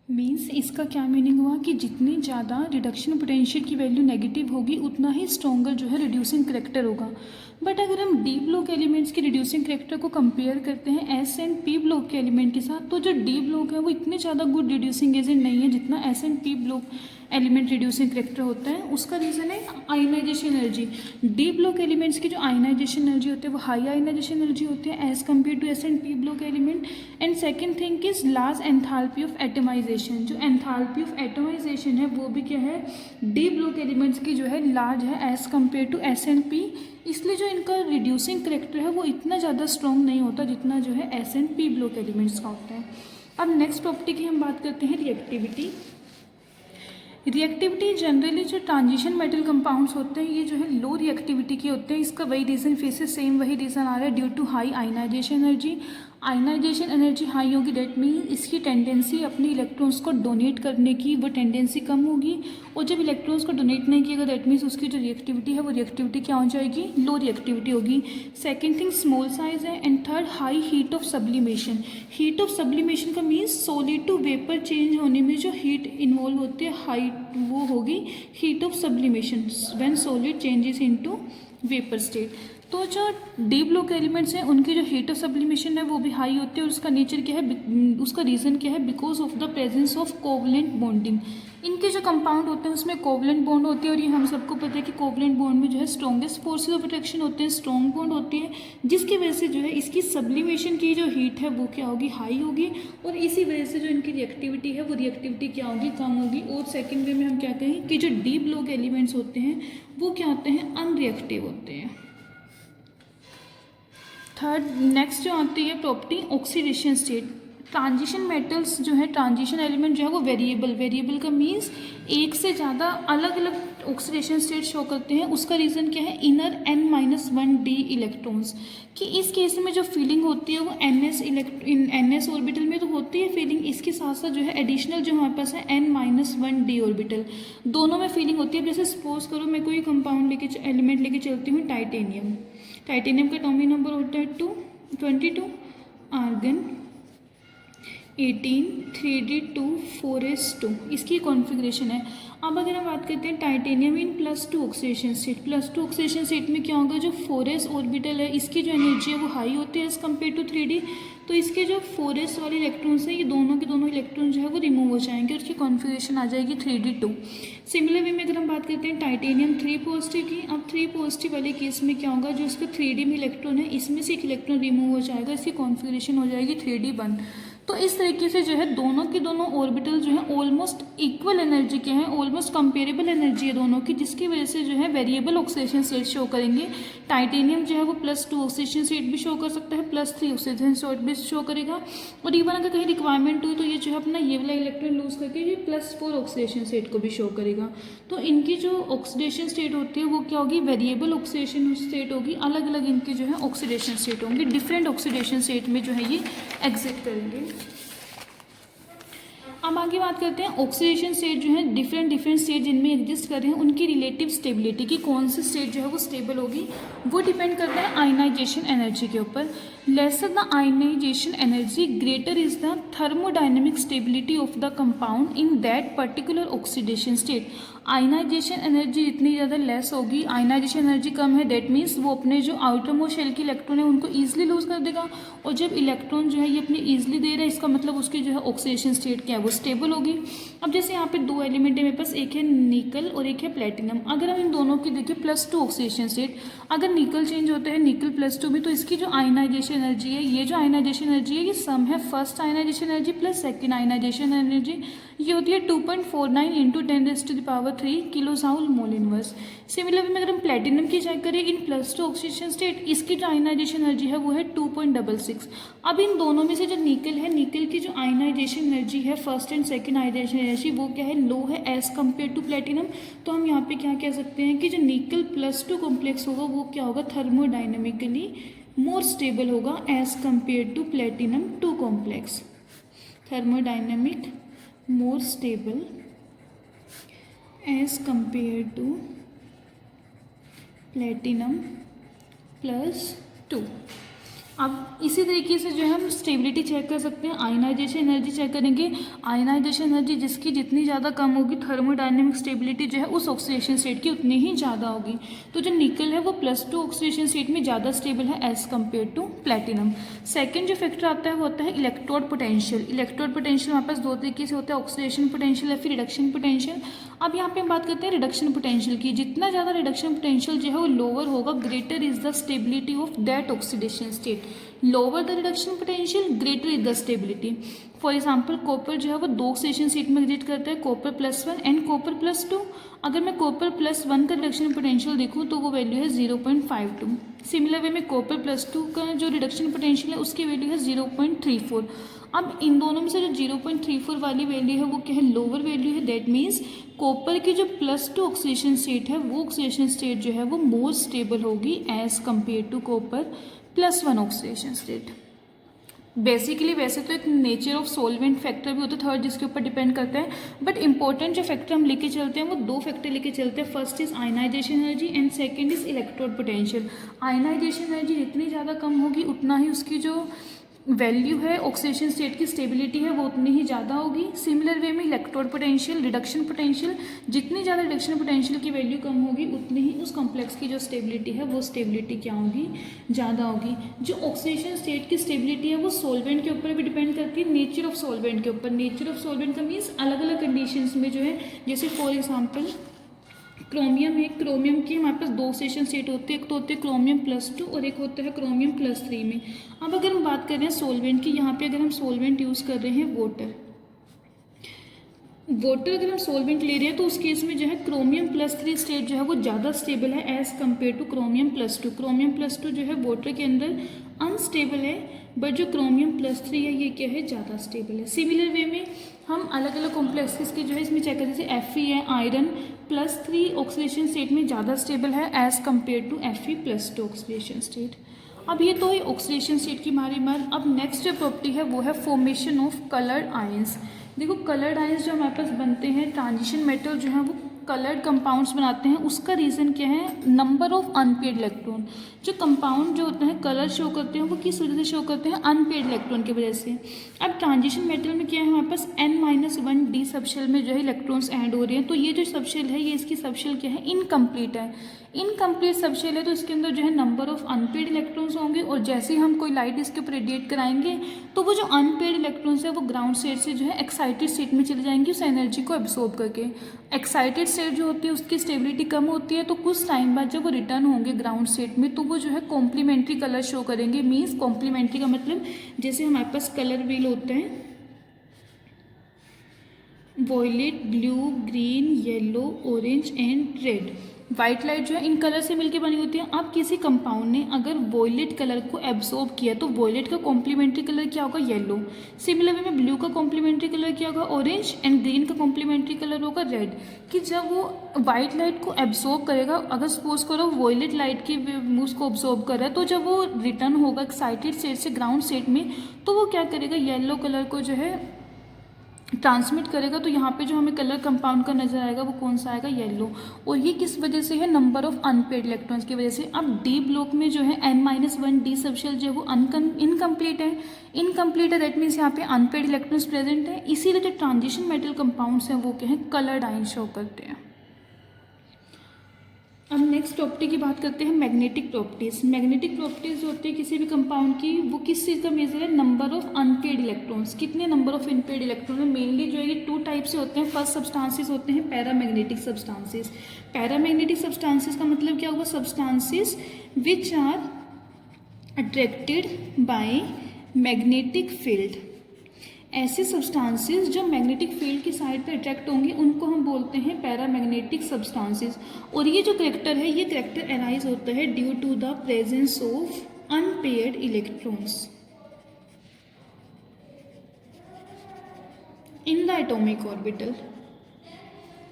Means इसका क्या meaning हुआ कि जितनी ज़्यादा रिडक्शन पोटेंशियल की वैल्यू नेगेटिव होगी उतना ही स्ट्रॉन्गर जो है रिड्यूसिंग करेक्टर होगा। बट अगर हम डी ब्लॉक एलिमेंट्स के रिड्यूसिंग करेक्टर को कंपेयर करते हैं एस एंड पी ब्लॉक के एलिमेंट के साथ, तो जो डी ब्लॉक है वो इतने ज़्यादा गुड रिड्यूसिंग एजेंट नहीं है जितना S and P block element reducing character होता है। उसका रीज़न है ionisation energy. D block elements की जो आयनाइजेशन एनर्जी होती है वो हाई आयनाइजेशन एनर्जी होती है as compare to S and P block element. And second thing is large enthalpy of atomisation. जो एंथैल्पी ऑफ एटमाइजेशन है वो भी क्या है, डी ब्लॉक एलिमेंट्स की जो है लार्ज है as compare to S and P. इसलिए जो इनका रिड्यूसिंग करेक्टर है वो इतना ज़्यादा स्ट्रॉन्ग नहीं होता जितना जो है S and P block elements का होता है। अब नेक्स्ट प्रॉपर्टी की हम बात करते हैं रिएक्टिविटी। रिएक्टिविटी जनरली जो ट्रांजिशन मेटल कंपाउंड्स होते हैं ये जो है लो रिएक्टिविटी के होते हैं। इसका वही रीज़न फिर से सेम वही रीज़न आ रहा है, due to high ionisation energy. Ionisation energy high होगी डेट मीन इसकी टेंडेंसी अपने इलेक्ट्रॉन्स को डोनेट करने की वो टेंडेंसी कम होगी, और जब इलेक्ट्रॉन्स को डोनेट नहीं किएगा दैट मीन्स उसकी जो रिएक्टिविटी है वो रिएक्टिविटी क्या हो जाएगी, लो रिएक्टिविटी होगी। सेकेंड थिंग स्मॉल साइज है। And third high heat of sublimation. Heat of sublimation का means solid to vapour change होने में जो हीट इन्वॉल्व होती है हाई वो होगी heat of sublimation when solid changes into vapour state. तो जो डी ब्लॉक एलिमेंट्स हैं उनकी जो हीट ऑफ सब्लिमेशन है वो भी हाई होती है, और उसका नेचर क्या है, उसका रीज़न क्या है, because of the presence of covalent bonding. इनके जो कंपाउंड होते हैं उसमें कोवलेंट बॉन्ड होती है, और ये हम सबको पता है कि कोवलेंट बॉन्ड में जो है स्ट्रॉन्गेस्ट फोर्सेज ऑफ अट्रैक्शन होते हैं, स्ट्रॉन्ग बॉन्ड होती है, जिसकी वजह से जो है इसकी सब्लिमेशन की जो हीट है वो क्या होगी, हाई होगी, और इसी वजह से जो इनकी रिएक्टिविटी है वो रिएक्टिविटी क्या होगी, कम होगी। और सेकेंड वे में हम क्या कहें कि जो डी ब्लॉक एलिमेंट्स होते हैं वो क्या होते हैं, अनरिएक्टिव होते हैं। थर्ड नेक्स्ट जो आती है property oxidation state. Transition metals जो है, ट्रांजिशन एलिमेंट जो है वो वेरिएबल का मीन्स एक से ज़्यादा अलग अलग ऑक्सीडेशन स्टेट शो करते हैं। उसका रीज़न क्या है, इनर n-1d इलेक्ट्रॉन्स कि इस केस में जो फीलिंग होती है वो ns ऑर्बिटल में तो होती है फीलिंग, इसके साथ साथ जो है एडिशनल जो हमारे पास है n-1d ऑर्बिटल दोनों में फीलिंग होती है। जैसे सपोज करो मैं कोई कंपाउंड एलिमेंट लेके चलती हूँ टाइटेनियम। टाइटेनियम का एटॉमिक नंबर होता है 22, आर्गन 18, 3d2, 4s2 इसकी कॉन्फ़िगरेशन है। अब अगर हम बात करते हैं टाइटेनियम इन +2 ऑक्सीडेशन स्टेट, +2 ऑक्सीडेशन स्टेट में क्या होगा, जो 4s ऑर्बिटल है इसकी जो एनर्जी है वो हाई होती है एज़ कम्पेयर टू 3d। तो इसके जो 4s वाले इलेक्ट्रॉन्स हैं ये दोनों के दोनों इलेक्ट्रॉन जो है वो रिमूव हो जाएंगे और उसकी कॉन्फ़िगरेशन आ जाएगी 3d2। सिमिलर वे में अगर हम बात करते हैं टाइटेनियम 3 पॉजिटिव की, अब 3 पॉजिटिव वाले केस में क्या होगा, जो इसका 3d में इलेक्ट्रॉन है इसमें से एक इलेक्ट्रॉन रिमूव हो जाएगा, इसकी कॉन्फ़िगरेशन हो जाएगी 3d1। तो इस तरीके से जो है दोनों के दोनों ऑर्बिटल जो है ऑलमोस्ट इक्वल एनर्जी के हैं, ऑलमोस्ट कंपेरेबल एनर्जी है दोनों की, जिसकी वजह से जो है वेरिएबल ऑक्सीडेशन स्टेट शो करेंगे। टाइटेनियम जो है वो +2 ऑक्सीडेशन स्टेट भी शो कर सकता है, +3 ऑक्सीडेशन स्टेट भी शो करेगा, और इवन अगर कहीं रिक्वायरमेंट हुई तो ये जो है अपना ये वाला इलेक्ट्रॉन लूज करके ये +4 ऑक्सीडेशन स्टेट को भी शो करेगा। तो इनकी जो ऑक्सीडेशन स्टेट होती है वो क्या होगी, वेरिएबल ऑक्सीडेशन स्टेट होगी, अलग अलग इनके जो है ऑक्सीडेशन स्टेट होंगे, डिफरेंट ऑक्सीडेशन स्टेट में जो है ये एग्जिस्ट करेंगे। अब आगे बात करते हैं ऑक्सीडेशन स्टेट जो है डिफरेंट स्टेट जिनमें एग्जिस्ट कर रहे हैं उनकी रिलेटिव स्टेबिलिटी की, कौन सी स्टेट जो है वो स्टेबल होगी वो डिपेंड करता है आयनाइजेशन एनर्जी के ऊपर। Lesser the ionisation energy greater is the thermodynamic stability of the compound in that particular oxidation state. Ionisation energy जितनी ज़्यादा लेस होगी, आयनाइजेशन एनर्जी कम है दैट मीन्स वो अपने जो आउटरमोस्ट शेल के इलेक्ट्रॉन है उनको ईजिली लूज कर देगा, और जब इलेक्ट्रॉन जो है ये अपने ईजिली दे रहा है इसका मतलब उसकी जो है ऑक्सीडेशन स्टेट क्या है वो स्टेबल होगी। अब जैसे यहाँ पे दो एलिमेंट है मेरे पास, एक है निकल और एक है प्लेटिनम। अगर हम इन दोनों की देखिए +2 ऑक्सीडेशन स्टेट, अगर निकल चेंज होता है निकल +2 में तो इसकी जो आयनाइजेशन एनर्जी है, ये जो आयनाइजेशन एनर्जी है ये सम है first ionization energy plus second ionization energy, ये होती है 2.49 × 10⁻³ kilo joule mole inverse. Similar में अगर हम प्लेटिनम की चेक करें इन +2 ऑक्सीडेशन स्टेट, इसकी जो आयनाइजेशन एनर्जी है वो है 2.66। अब इन दोनों में से जो निकल है, निकल की जो आयनाइजेशन एनर्जी है first and second ionization energy वो क्या है, लो है एज कम्पेयर टू प्लेटिनम। तो हम यहाँ पे क्या कह सकते हैं कि जो निकल +2 कॉम्प्लेक्स होगा वो क्या होगा, थर्मोडाइनमिकली मोर स्टेबल होगा as compare to platinum 2 complex. Thermodynamic more stable as compared to platinum +2। अब इसी तरीके से जो है हम स्टेबिलिटी चेक कर सकते हैं, आयनाइजेशन एनर्जी चेक करेंगे। आयनाइजेशन एनर्जी जिसकी जितनी ज़्यादा कम होगी, थर्मोडायनेमिक स्टेबिलिटी जो है उस ऑक्सीडेशन स्टेट की उतनी ही ज़्यादा होगी। तो जो निकल है वो +2 ऑक्सीडेशन स्टेट में ज़्यादा स्टेबल है as compare to platinum. Second जो फैक्टर आता है वो होता है इलेक्ट्रोड पोटेंशियल। इलेक्ट्रोड पोटेंशियल हमारे पास दो तरीके से होता है, ऑक्सीडेशन पोटेंशियल या फिर रिडक्शन पोटेंशियल। अब यहाँ पे हम बात करते हैं रिडक्शन पोटेंशियल की। जितना ज़्यादा रिडक्शन पोटेंशियल जो है वो लोअर होगा, greater is the stability of that oxidation state. Lower the reduction potential, greater is the stability. For example copper जो है वो 2 ऑक्सीडेशन स्टेट में एग्जिस्ट करता है, कॉपर +1 एंड कॉपर +2। अगर मैं कॉपर +1 का रिडक्शन पोटेंशियल देखूँ तो वो वैल्यू है 0.52। सिमिलर वे में कॉपर +2 का जो रिडक्शन पोटेंशियल है उसकी वैल्यू है 0.34। अब इन दोनों में से जो 0.34 वाली वैल्यू है वो क्या है, लोअर वैल्यू है। दैट मीन्स कॉपर की जो +2 ऑक्सीडेशन स्टेट है वो ऑक्सीडेशन स्टेट जो है वो मोर स्टेबल होगी as compare to copper +1 oxidation state. Basically वैसे तो एक नेचर ऑफ सॉल्वेंट फैक्टर भी होता है थर्ड, जिसके ऊपर डिपेंड करता है, बट इंपॉर्टेंट जो फैक्टर हम लेके चलते हैं वो 2 फैक्टर लेके चलते हैं। First is ionization energy and second is electrode potential. Ionization energy जितनी ज़्यादा कम होगी उतना ही उसकी जो वैल्यू है ऑक्सीडेशन स्टेट की स्टेबिलिटी है वो उतनी ही ज़्यादा होगी। सिमिलर वे में इलेक्ट्रोड पोटेंशियल, रिडक्शन पोटेंशियल, जितनी ज़्यादा रिडक्शन पोटेंशियल की वैल्यू कम होगी उतनी ही उस कॉम्प्लेक्स की जो स्टेबिलिटी है वो स्टेबिलिटी क्या होगी, ज़्यादा होगी। जो ऑक्सीडेशन स्टेट की स्टेबिलिटी है वो सॉल्वेंट के ऊपर भी डिपेंड करती है, नेचर ऑफ सॉल्वेंट के ऊपर। नेचर ऑफ सॉल्वेंट का मीन्स अलग अलग कंडीशंस में जो है, जैसे फॉर एग्जाम्पल क्रोमियम है, क्रोमियम की हमारे पास 2 ऑक्सीडेशन स्टेट होते हैं, एक तो होते हैं क्रोमियम +2 और एक होता है क्रोमियम +3 में। अब अगर हम बात कर रहे हैं सॉल्वेंट की, यहाँ पे अगर हम सॉल्वेंट यूज़ कर रहे हैं वाटर अगर हम सॉल्वेंट ले रहे हैं तो उस केस में जो है क्रोमियम +3 स्टेट जो है वो ज़्यादा स्टेबल है as compare two chromium +2। Chromium +2 जो है वाटर के अंदर अनस्टेबल है, बट जो क्रोमियम +3 है ये क्या है, ज़्यादा स्टेबल है। सिमिलर वे में हम अलग अलग कॉम्प्लेक्सेस के जो है इसमें चेक करते हैं, जैसे Fe है, आयरन +3 ऑक्सीडेशन स्टेट में ज़्यादा स्टेबल है as compare to Fe+2 oxidation state. अब ये तो है ऑक्सीडेशन स्टेट की हमारी बात। अब नेक्स्ट जो प्रॉपर्टी है वो है फॉर्मेशन ऑफ कलर्ड आयंस। देखो कलर्ड आयंस जो हमारे पास बनते हैं, ट्रांजिशन मेटल जो है वो कलर्ड कंपाउंड्स बनाते हैं, उसका रीज़न क्या है, नंबर ऑफ अनपेड इलेक्ट्रॉन। जो कंपाउंड जो होते हैं कलर शो करते हैं वो किस वजह से शो करते हैं, अनपेड इलेक्ट्रॉन की वजह से। अब ट्रांजिशन मेटल में क्या है, हमारे पास N-1d सबशेल में जो है इलेक्ट्रॉन्स ऐड हो रहे हैं, तो ये जो सबशेल है ये इसकी सबशेल क्या है, इनकम्प्लीट है। इनकम्प्लीट सबशेल है तो इसके अंदर जो है नंबर ऑफ अनपेड इलेक्ट्रॉन्स होंगे, और जैसे ही हम कोई लाइट इसके ऊपर रेडिएट कराएंगे तो वो जो अनपेड इलेक्ट्रॉन्स है वो ग्राउंड स्टेट से जो है एक्साइटेड स्टेट में चले जाएंगे उस एनर्जी को एब्सॉर्ब करके। एक्साइटेड स्टेट जो होती है उसकी स्टेबिलिटी कम होती है, तो कुछ टाइम बाद जब वो रिटर्न होंगे ग्राउंड स्टेट में तो वो जो है कॉम्प्लीमेंट्री कलर शो करेंगे। मीन्स कॉम्प्लीमेंट्री का मतलब जैसे हमारे पास कलर व्हील होता है, violet, blue, green, yellow, orange and red. White light जो है इन कलर से मिलकर बनी होती है। अब किसी कंपाउंड ने अगर वॉयलेट कलर को एब्सॉर्ब किया तो वॉयलेट का कॉम्प्लीमेंट्री कलर क्या होगा, येलो। सिमिलर वे में ब्लू का कॉम्प्लीमेंट्री कलर क्या होगा, ऑरेंज, एंड ग्रीन का कॉम्प्लीमेंट्री कलर होगा रेड। कि जब वो वाइट लाइट को एब्सॉर्ब करेगा, अगर सपोज करो वॉयलेट लाइट की उसको ऑब्जॉर्ब कर रहा है, तो जब वो रिटर्न होगा एक्साइटेड स्टेट से ग्राउंड स्टेट में तो वो क्या करेगा, येलो कलर को जो है ट्रांसमिट करेगा। तो यहाँ पे जो हमें कलर कंपाउंड का नजर आएगा वो कौन सा आएगा, येलो। और ये किस वजह से है, नंबर ऑफ अनपेड इलेक्ट्रॉन्स की वजह से। अब डी ब्लॉक में जो है N-1d सबशेल जो है वो इनकम्प्लीट है। इनकम्प्लीट है दैट मीन्स यहाँ पे अनपेड इलेक्ट्रॉन्स प्रेजेंट है, इसीलिए जो ट्रांजिशन मेटल कंपाउंड्स हैं वो क्या है, कलर्ड आयन शो करते हैं। अब नेक्स्ट प्रॉपर्टी की बात करते हैं, मैग्नेटिक प्रॉपर्टीज। मैग्नेटिक प्रॉपर्टीज होती है किसी भी कंपाउंड की, वो किस चीज़ का मेजर है, नंबर ऑफ अनपेड इलेक्ट्रॉन्स। कितने नंबर ऑफ अनपेड इलेक्ट्रॉन है, मेनली जो है ये 2 टाइप से होते हैं। फर्स्ट सब्सटेंसेस होते हैं पैरामैग्नेटिक सब्सटेंसेस। पैरामैग्नेटिक सब्सटेंसेस का मतलब क्या होगा, substances which are attracted by magnetic field. ऐसे सब्सटेंसेस जो मैग्नेटिक फील्ड की साइड पे अट्रैक्ट होंगे उनको हम बोलते हैं पैरामैग्नेटिक सब्सटेंसेस। और ये जो करैक्टर है, ये करैक्टर अराइज होता है due to the presence of unpaired electrons in the atomic orbital.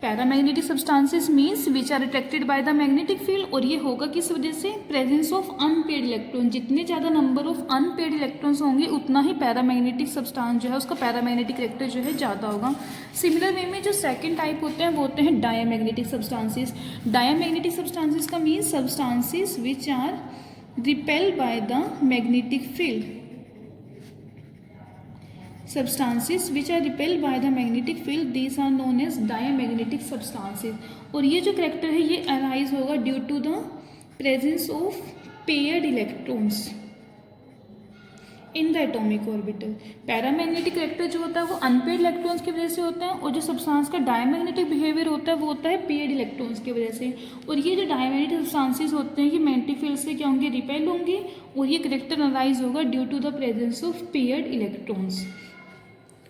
Paramagnetic substances means which are attracted by the magnetic field, और ये होगा किस वजह से, प्रेजेंस ऑफ अनपेड इलेक्ट्रॉन। जितने ज़्यादा नंबर ऑफ अनपेड इलेक्ट्रॉन्स होंगे उतना ही पैरामैग्नेटिक सब्सटेंस जो है उसका पैरामैग्नेटिक करैक्टर जो है ज़्यादा होगा। सिमिलर वे में जो सेकंड टाइप होते हैं वो होते हैं डायामैग्नेटिक सब्सटेंसेस। डायामैग्नेटिक सब्सटेंसेस का means substances which are repel by the magnetic field. substances which are repelled by the magnetic field, these are known as diamagnetic substances। और ये जो करेक्टर है ये अराइज होगा due to the presence of paired electrons in the atomic orbital. Paramagnetic character जो होता है वो अनपेयर्ड इलेक्ट्रॉन्स की वजह से होता है, और जो सब्सटेंस का डायमैग्नेटिक बिहेवियर होता है वो होता है पेयर्ड इलेक्ट्रॉन्स की वजह से। और ये जो डायमैग्नेटिक सब्सटेंसेस होते हैं ये मैग्नेटिक फील्ड से क्या होंगे, रिपेल होंगे, और ये करेक्टर अराइज होगा due to the presence of paired electrons.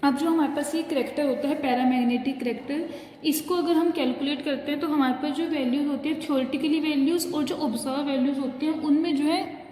अब जो हमारे पास ये करेक्टर होता है पैरामैग्नेटिक करेक्टर, इसको अगर हम कैलकुलेट करते हैं तो हमारे पास जो वैल्यूज़ होती है थ्योरेटिकली वैल्यूज़ और जो ऑब्जर्व वैल्यूज़ होती हैं उनमें जो है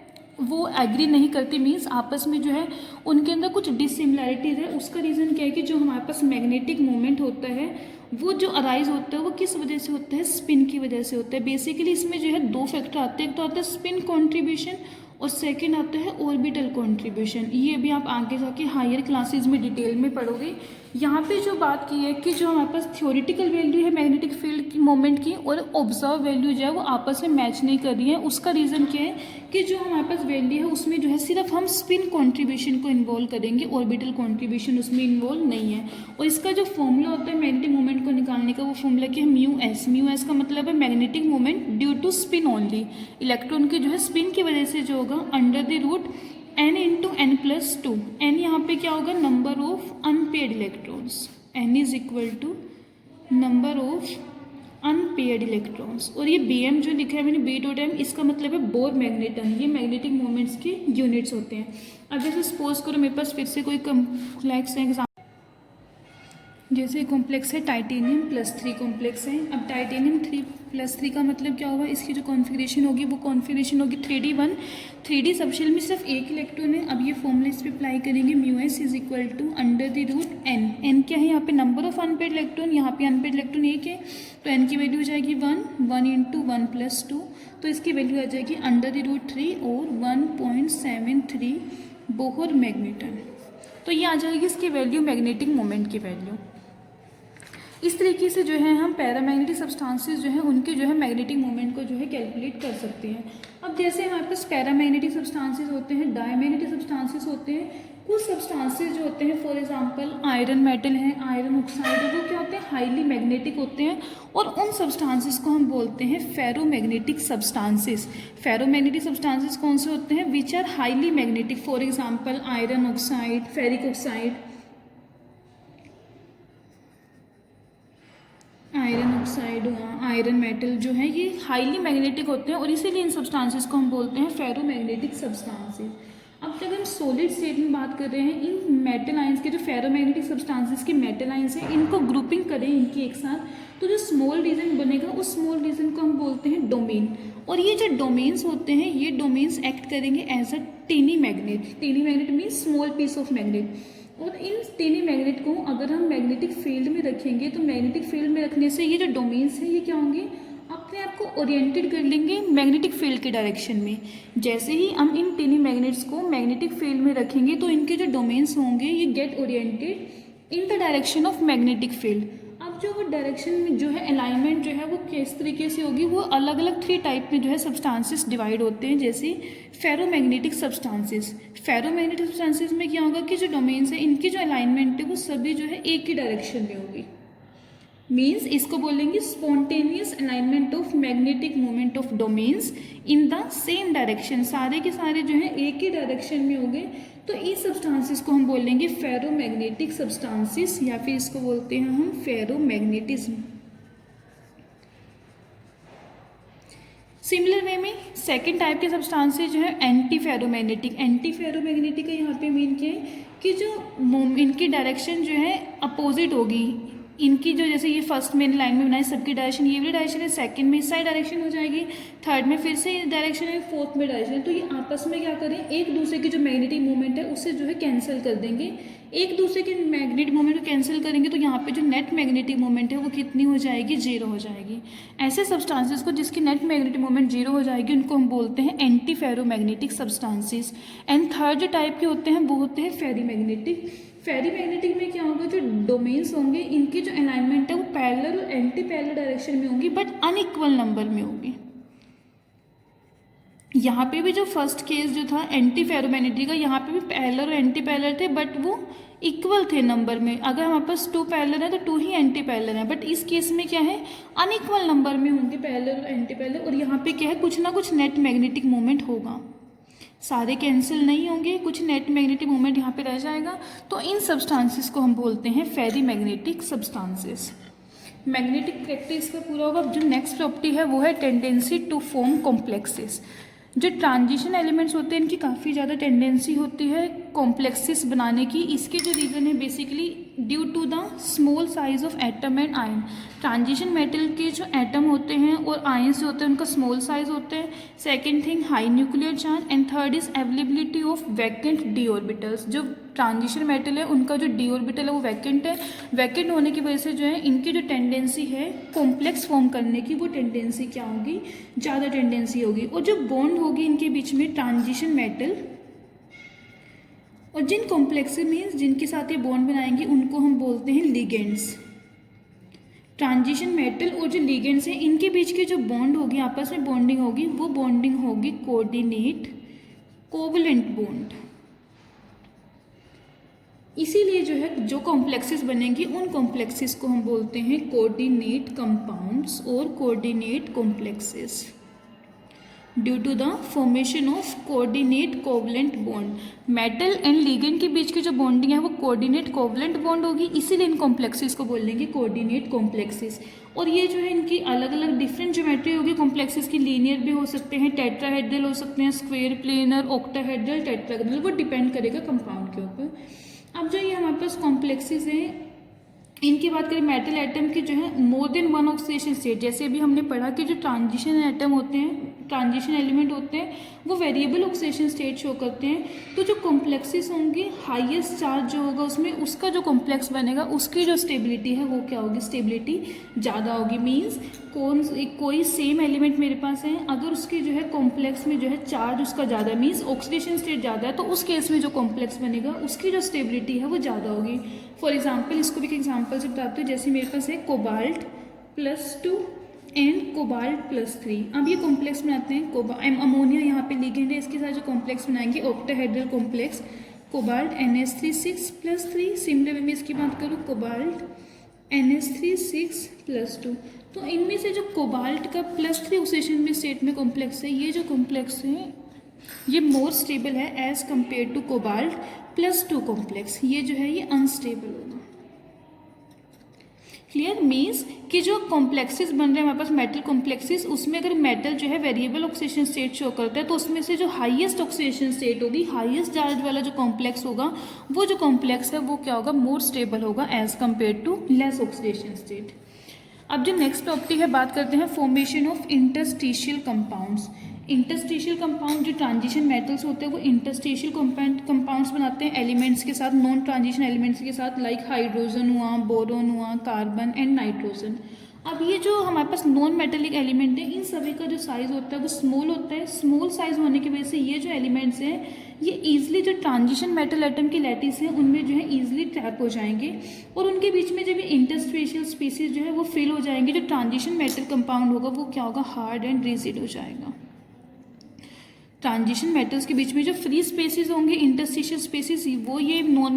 वो एग्री नहीं करती, मीन्स आपस में जो है उनके अंदर कुछ डिसिमिलैरिटीज़ है। उसका रीज़न क्या है कि जो हमारे पास मैग्नेटिक मोमेंट होता है वो जो अराइज होता है वो किस वजह से होता है, स्पिन की वजह से होता है। बेसिकली इसमें जो है दो फैक्टर आते हैं, एक तो आता है स्पिन कॉन्ट्रीब्यूशन और सेकेंड आता है ऑर्बिटल कॉन्ट्रीब्यूशन। ये भी आप आगे जाके हायर क्लासेज में डिटेल में पढ़ोगे। यहाँ पे जो बात की है कि जो हमारे पास थ्योरेटिकल वैल्यू है मैग्नेटिक फील्ड की मोमेंट की और ऑब्जर्व वैल्यू जो है वो आपस में मैच नहीं कर रही है। उसका रीज़न क्या है कि जो हमारे पास वैल्यू है उसमें जो है सिर्फ हम स्पिन कॉन्ट्रीब्यूशन को इन्वॉल्व करेंगे, ऑर्बिटल कॉन्ट्रीब्यूशन उसमें इन्वॉल्व नहीं है। और इसका जो फॉर्मूला होता है मैग्नेटिक मोमेंट को निकालने का, वो फॉर्मूला क्या है, म्यू एस का मतलब है magnetic moment due to spin only. Electron के जो है स्पिन की वजह से जो होगा under the root n into n plus two. N यहाँ पे क्या होगा, number of unpaired electrons, n is equal to number of unpaired electrons. और ये bm जो लिखा है मैंने b.m, इसका मतलब है बोर मैग्नेटन। ये मैग्नेटिक मोमेंट्स के यूनिट्स होते हैं। अब जैसे सपोज करो मेरे पास फिर से कोई कॉम्प्लेक्स एग्जाम, जैसे कॉम्प्लेक्स है टाइटेनियम +3 कॉम्प्लेक्स है। अब टाइटेनियम 3+3 का मतलब क्या होगा, इसकी जो कॉन्फ़िगरेशन होगी वो कॉन्फ़िगरेशन होगी 3d1। 3d सबशेल में सिर्फ एक इलेक्ट्रॉन है। अब ये फॉर्मूला इस पर अप्लाई करेंगे, mu s is equal to under the root n. N क्या है यहाँ पे, नंबर ऑफ अनपेयर्ड इलेक्ट्रॉन, यहाँ पे अनपेयर्ड इलेक्ट्रॉन एक है तो एन की वैल्यू हो जाएगी 1 इंटू 1 + 2, तो इसकी वैल्यू आ जाएगी अंडर द रूट 3 और 1.73 बोहर मैग्नेटन। तो ये आ जाएगी इसकी वैल्यू, मैग्नेटिक मोमेंट की वैल्यू। इस तरीके से जो है हम पैरामैग्नेटिक सब्सटेंसेस जो है उनके जो है मैग्नेटिक मोमेंट को जो है कैलकुलेट कर सकते हैं। अब जैसे हमारे पास पैरामैग्नेटिक सब्सटेंसेस होते हैं, डायमैग्नेटिक सब्सटेंसेस होते हैं। कुछ सब्सटेंसेस जो होते हैं फॉर एग्जांपल आयरन मेटल है, आयरन ऑक्साइड है, वो क्या होते हैं, हाईली मैग्नेटिक होते हैं, और उन सब्सटेंसेस को हम बोलते हैं फेरोमैग्नेटिक सब्सटेंसेस। फेरोमैग्नेटिक सब्सटेंसेस कौन से होते हैं, which are highly magnetic, for example iron oxide, ferric oxide, iron oxide हुआ, आयरन मेटल जो है ये हाईली मैग्नेटिक होते हैं, और इसीलिए इन सब्सटेंसेस को हम बोलते हैं फेरोमैग्नेटिक सब्सटेंसेस। अब जब हम सॉलिड स्टेट में बात कर रहे हैं, इन मेटल आयंस के जो फेरोमैग्नेटिक सब्सटेंसेस के मेटल आयंस हैं इनको ग्रुपिंग करें इनकी एक साथ, तो जो स्मॉल रीजन बनेगा उस स्मॉल रीजन को हम बोलते हैं डोमेन। और ये जो डोमेन्स होते हैं ये डोमेन्स एक्ट करेंगे as a tiny magnet. Tiny magnet means small piece of magnet. और इन टेनी मैग्नेट को अगर हम मैग्नेटिक फील्ड में रखेंगे तो मैग्नेटिक फील्ड में रखने से ये जो डोमेन्स हैं ये क्या होंगे, अपने आप को ओरिएंटेड कर लेंगे मैग्नेटिक फील्ड के डायरेक्शन में। जैसे ही हम इन टेनी मैग्नेट्स को मैग्नेटिक फील्ड में रखेंगे तो इनके जो डोमेन्स होंगे ये get oriented in the direction of magnetic field. अब जो वो डायरेक्शन में जो है अलाइनमेंट जो है वो किस तरीके से होगी, वो अलग अलग 3 टाइप में जो है सब्सटेंसेस डिवाइड होते हैं। जैसे फेरोमैग्नेटिक सब्सटेंसेस, फेरोमैग्नेटिक सब्सटेंसेस में क्या होगा कि जो डोमेन्स है इनकी जो अलाइनमेंट है वो सभी जो है एक ही डायरेक्शन में होगी। मीन्स इसको बोलेंगे spontaneous alignment of magnetic moment of domains in the same direction. सारे के सारे जो है एक ही डायरेक्शन में होंगे, तो इस सब्सटेंसेस को हम बोलेंगे फेरोमैग्नेटिक सब्सटेंसेस, या फिर इसको बोलते हैं हम फेरोमैग्नेटिज्म। सिमिलर वे में सेकेंड टाइप के सब्सटेंसेस जो है एंटी फेरोमैग्नेटिक। एंटी फेरोमैग्नेटिक का यहाँ पे मीन क्या है कि जो इनकी डायरेक्शन जो है अपोजिट होगी। इनकी जो जैसे ये फर्स्ट में लाइन में बनाई सबकी डायरेक्शन ये वाली डायरेक्शन है, सेकंड में इस साइड डायरेक्शन हो जाएगी, थर्ड में फिर से डायरेक्शन है, फोर्थ में डायरेक्शन है। तो ये आपस में क्या करें, एक दूसरे की जो मैग्नेटिक मूवमेंट है उससे जो है कैंसिल कर देंगे। एक दूसरे के मैग्नेटिक मूवमेंट को कैंसिल करेंगे तो यहाँ पे जो नेट मैग्नेटिक मूवमेंट है वो कितनी हो जाएगी, 0 हो जाएगी। ऐसे सब्सटेंसेस को जिसकी नेट मैग्नेटिक मूवमेंट 0 हो जाएगी उनको हम बोलते हैं anti ferromagnetic substances. And third जो टाइप के होते हैं वो होते हैं फेरीमैग्नेटिक। फेरीमैग्नेटिक में क्या होगा, जो डोमेन्स होंगे इनकी जो अलाइनमेंट है वो पैरेलल और एंटी पैरेलल डायरेक्शन में होंगी बट अनइक्वल नंबर में होगी। यहाँ पे भी जो फर्स्ट केस जो था एंटी फेरोमैग्नेटिक का, यहाँ पे भी पैरेलल और एंटी पैरेलल थे, बट वो इक्वल थे नंबर में। अगर हमारे पास 2 पैरेलल है तो 2 ही एंटी पैरेलल है, बट इस केस में क्या है, अनइक्वल नंबर में होंगे पैरेलल और एंटी पैरेलल। और यहाँ पे क्या है, कुछ ना कुछ नेट मैग्नेटिक मोमेंट होगा, सारे कैंसिल नहीं होंगे, कुछ नेट मैग्नेटिक मोमेंट यहाँ पे रह जाएगा। तो इन सब्सटेंसेस को हम बोलते हैं फेरी मैग्नेटिक सब्सटेंसेस। मैग्नेटिक प्रॉपर्टी इसका पूरा होगा। जो नेक्स्ट प्रॉपर्टी है वो है टेंडेंसी टू फॉर्म कॉम्प्लेक्सेस। जो ट्रांजिशन एलिमेंट्स होते हैं इनकी काफ़ी ज़्यादा टेंडेंसी होती है कॉम्प्लेक्सेस बनाने की। इसके जो रीज़न है basically due to the small size of atom and ion. Transition metal के जो एटम होते हैं और आयन से होते हैं उनका स्मॉल साइज होते हैं। Second thing high nuclear charge, and third is availability of vacant D orbitals. जो ट्रांजिशन मेटल है उनका जो डी ऑर्बिटल है वो वैकेंट है। वैकेंट होने की वजह से जो है इनकी जो टेंडेंसी है कॉम्प्लेक्स फॉर्म करने की, वो टेंडेंसी क्या होगी, ज़्यादा टेंडेंसी होगी। और जो बॉन्ड होगी इनके बीच में ट्रांजिशन मेटल और जिन कॉम्प्लेक्सेस मीन्स जिनके साथ ये बॉन्ड बनाएंगे उनको हम बोलते हैं लिगेंड्स। ट्रांजिशन मेटल और जो लिगेंड्स हैं इनके बीच की जो बॉन्ड होगी, आपस में बॉन्डिंग होगी, वो बॉन्डिंग होगी कोऑर्डिनेट कोवलेंट बॉन्ड। इसीलिए जो है जो कॉम्प्लेक्सेस बनेंगी उन कॉम्प्लेक्सेस को हम बोलते हैं कोऑर्डिनेट कंपाउंड्स और coordinate complexes due to the formation of coordinate covalent bond. Metal and ligand के बीच की जो बॉन्डिंग है वो कोऑर्डिनेट कोवलेंट बॉन्ड होगी, इसीलिए इन कॉम्प्लेक्सेस को बोलेंगे कोऑर्डिनेट कॉम्प्लेक्सेस। और ये जो है इनकी अलग अलग डिफरेंट ज्योमेट्री होगी कॉम्प्लेक्सेस की। लीनियर भी हो सकते हैं, टेट्राहेड्रल हो सकते हैं, स्क्वायर, प्लेनर, ऑक्टाहेड्रल, टेट्राहेड्रल, वो डिपेंड करेगा कंपाउंड के ऊपर। अब जो ये हमारे पास कॉम्प्लेक्सेस हैं इनकी बात करें, मेटल एटम की जो है more than one oxidation state. जैसे अभी हमने पढ़ा कि जो ट्रांजिशन एटम होते हैं, ट्रांजिशन एलिमेंट होते हैं, वो वेरिएबल ऑक्सीडेशन स्टेट शो करते हैं। तो जो कॉम्प्लेक्सेस होंगे हाईएस्ट चार्ज जो होगा उसमें उसका जो कॉम्प्लेक्स बनेगा उसकी जो स्टेबिलिटी है वो क्या होगी, स्टेबिलिटी ज़्यादा होगी। मीन्स कोई सेम एलिमेंट मेरे पास है, अगर उसके जो है कॉम्प्लेक्स में जो है चार्ज उसका ज़्यादा मीन्स ऑक्सीडेशन स्टेट ज़्यादा है, तो उस केस में जो कॉम्प्लेक्स बनेगा उसकी जो स्टेबिलिटी है वो ज़्यादा होगी। फॉर एग्जाम्पल इसको भी एक एग्जाम्पल से बताते हैं। जैसे मेरे पास है कोबाल्ट +2 एंड कोबाल्ट +3। अब ये कॉम्प्लेक्स बनाते हैं। अमोनिया यहाँ पे लिगेंड है, इसके साथ जो कॉम्प्लेक्स बनाएंगे octahedral complex cobalt NH3 6+3। Similar way में इसकी बात करूँ कोबाल्ट NH3 6+2। तो इनमें से जो कोबाल्ट का +3 ऑक्सीडेशन में स्टेट में कॉम्प्लेक्स है, ये जो कॉम्प्लेक्स है ये मोर स्टेबल है as compare to cobalt +2 complex. ये जो है ये अनस्टेबल होगा। क्लियर मीन्स कि जो कॉम्प्लेक्सेस बन रहे हैं हमारे पास मेटल कॉम्प्लेक्सेस, उसमें अगर मेटल जो है वेरिएबल ऑक्सीडेशन स्टेट शो करता है तो उसमें से जो हाईएस्ट ऑक्सीडेशन स्टेट होगी, हाईएस्ट चार्ज वाला जो कॉम्प्लेक्स होगा, वो जो कॉम्प्लेक्स है वो क्या होगा, मोर स्टेबल होगा as compare to less oxidation state. अब जो नेक्स्ट प्रॉपर्टी है बात करते हैं formation of interstitial compounds. Interstitial compound जो ट्रांजिशन मेटल्स होते हैं वो इंटरस्टिशियल कंपाउंड्स बनाते हैं एलिमेंट्स के साथ, नॉन ट्रांजिशन एलिमेंट्स के साथ, लाइक हाइड्रोजन हुआ, बोरोन हुआ, कार्बन एंड नाइट्रोजन। अब ये जो हमारे पास नॉन मेटेलिक एलिमेंट है इन सभी का जो साइज होता है वो स्मॉल होता है। स्मॉल साइज होने की वजह से ये जो एलिमेंट्स हैं ये ईजिली जो ट्रांजिशन मेटल एटम की लैटिस है उनमें जो है ईजिली ट्रैप हो जाएंगे और उनके बीच में जब ये इंटरस्पेशियल स्पीसीज जो है वो फिल हो जाएंगे, जो ट्रांजिशन मेटल कंपाउंड होगा वो क्या होगा, हार्ड एंड रिजिड हो जाएगा। ट्रांजिशन मेटल्स के बीच में जो फ्री स्पेसेस होंगे, इंटरस्टिशियल स्पेसेस, वो ये नॉन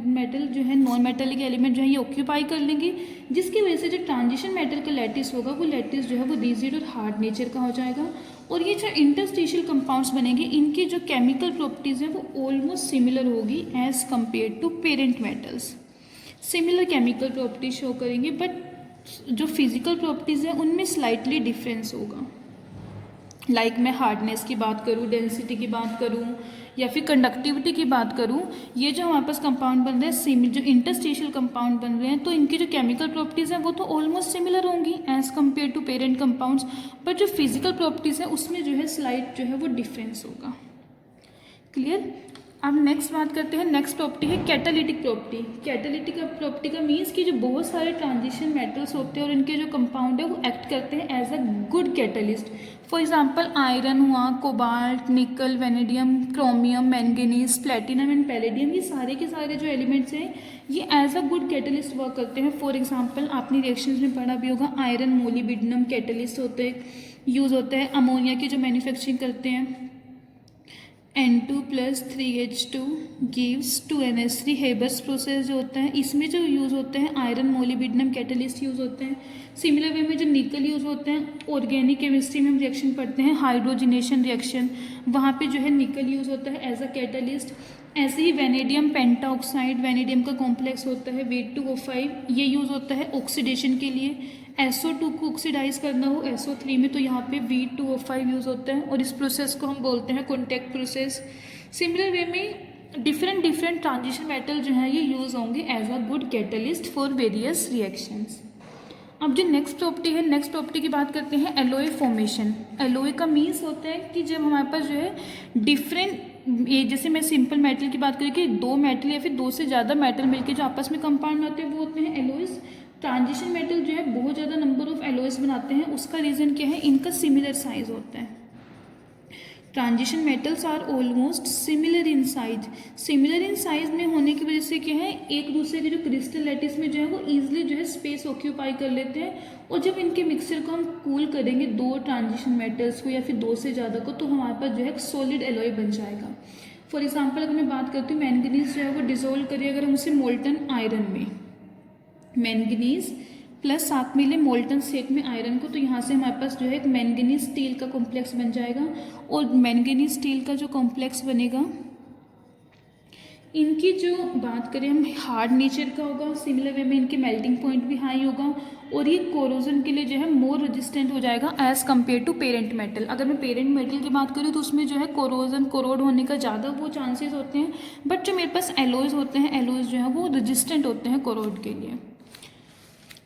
मेटल जो है, नॉन मेटेलिक एलिमेंट जो है ये ऑक्यूपाई कर लेंगे, जिसकी वजह से जो ट्रांजिशन मेटल का लैटिस होगा वो लैटिस जो है वो रिजिड और हार्ड नेचर का हो जाएगा। और ये जो इंटरस्टिशियल कंपाउंड्स बनेंगे इनकी जो केमिकल प्रॉपर्टीज़ है वो ऑलमोस्ट सिमिलर होगी as compare to parent metals. Similar chemical properties show करेंगे, बट जो फिजिकल प्रॉपर्टीज़ है उनमें स्लाइटली डिफरेंस होगा। लाइक मैं हार्डनेस की बात करूँ, डेंसिटी की बात करूँ या फिर कंडक्टिविटी की बात करूँ, ये जो हमारे पास कंपाउंड बन रहे हैं, जो इंटरस्टिशियल कंपाउंड बन रहे हैं, तो इनकी जो केमिकल प्रॉपर्टीज़ हैं वो तो ऑलमोस्ट सिमिलर होंगी as compare to parent compounds, but जो फिजिकल प्रॉपर्टीज़ हैं उसमें जो है स्लाइट जो है वो डिफरेंस होगा। क्लियर। अब नेक्स्ट बात करते हैं, नेक्स्ट प्रॉपर्टी है कैटालिटिक प्रॉपर्टी। कैटालिटिक प्रॉपर्टी का मीन्स कि जो बहुत सारे ट्रांजिशन मेटल्स होते हैं और इनके जो कंपाउंड है वो एक्ट करते हैं as a good catalyst. For example iron हुआ, cobalt, nickel, vanadium, chromium, manganese, platinum and palladium, ये सारे के सारे जो एलिमेंट्स हैं ये as a good catalyst work करते हैं। फॉर एग्जांपल आपने रिएक्शंस में पढ़ा भी होगा, आयरन मोलिब्डेनम कैटलिस्ट होते हैं, यूज़ होता है। अमोनिया की जो मैन्युफैक्चरिंग करते हैं, N2+3H2 gives 2NH3 Haber's process जो होता है, इसमें जो यूज़ होते हैं आयरन मोलिब्डेनम कैटलिस्ट यूज़ होते हैं। सिमिलर वे में जो निकल यूज़ होते हैं, ऑर्गेनिक केमिस्ट्री में हम रिएक्शन पढ़ते हैं हाइड्रोजिनेशन रिएक्शन, वहाँ पे जो है निकल यूज़ होता है एज अ कैटलिस्ट। ऐसे ही वेनेडियम पेंटाऑक्साइड, वेनेडियम का कॉम्प्लेक्स होता है V2O5, ये यूज़ होता है ऑक्सीडेशन के लिए। SO2 को ऑक्सीडाइज करना हो SO3 में तो यहाँ पे V2O5 यूज़ होता है और इस प्रोसेस को हम बोलते हैं कॉन्टैक्ट प्रोसेस। सिमिलर वे में डिफरेंट ट्रांजिशन मेटल जो है ये यूज़ होंगे as a good catalyst for various reactions. अब जो नेक्स्ट प्रॉपर्टी है, नेक्स्ट प्रॉपर्टी की बात करते हैं एलोए फॉर्मेशन। एलोए का मीन्स होता है कि जब हमारे पास जो है डिफरेंट, ये जैसे मैं सिंपल मेटल की बात करूँ कि दो मेटल या फिर दो से ज़्यादा मेटल मिलकर जो आपस में कंपाउंड होते हैं वो होते हैं एलोइस। ट्रांजिशन मेटल जो है बहुत ज़्यादा नंबर ऑफ एलोइस बनाते हैं, उसका रीज़न क्या है, इनका सिमिलर साइज होता है। Transition metals are almost similar in size. Similar in size में होने की वजह से क्या है, एक दूसरे के जो क्रिस्टल लैटिस में जो है वो ईजिली जो है स्पेस ऑक्यूपाई कर लेते हैं, और जब इनके मिक्सचर को हम कूल करेंगे दो ट्रांजिशन मेटल्स को या फिर दो से ज़्यादा को, तो हमारे पास जो है सॉलिड एलॉय बन जाएगा। फॉर एग्जाम्पल अगर मैं बात करती हूँ मैंगनीज जो है वो डिजोल्व करिए अगर हम उसे मोल्टन आयरन में, मैंगनीज प्लस साथ में ले मोल्टन स्टेट में आयरन को, तो यहाँ से हमारे पास जो है एक मैंगनीज स्टील का कॉम्प्लेक्स बन जाएगा। और मैंगनीज स्टील का जो कॉम्प्लेक्स बनेगा, इनकी जो बात करें हम हार्ड नेचर का होगा, सिमिलर वे में इनके मेल्टिंग पॉइंट भी हाई होगा, और ये कोरोजन के लिए जो है मोर रेजिस्टेंट हो जाएगा as compare to parent metal. अगर मैं पेरेंट मेटल की बात करूँ तो उसमें जो है कोरोड होने का ज़्यादा वो चांसेस होते हैं, बट जो मेरे पास एलोइज होते हैं, एलोइज जो है वो रेजिस्टेंट होते हैं कोरोड के लिए।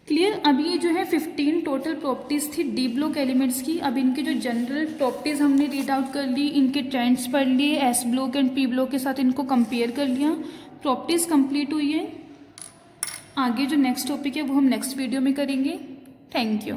क्लियर। अब ये जो है 15 टोटल प्रॉपर्टीज़ थी डी ब्लॉक एलिमेंट्स की। अब इनके जो जनरल प्रॉपर्टीज़ हमने रीड आउट कर ली, इनके ट्रेंड्स पढ़ लिए, S block and P block के साथ इनको कंपेयर कर लिया, प्रॉपर्टीज़ कंप्लीट हुई है। आगे जो नेक्स्ट टॉपिक है वो हम नेक्स्ट वीडियो में करेंगे। Thank you.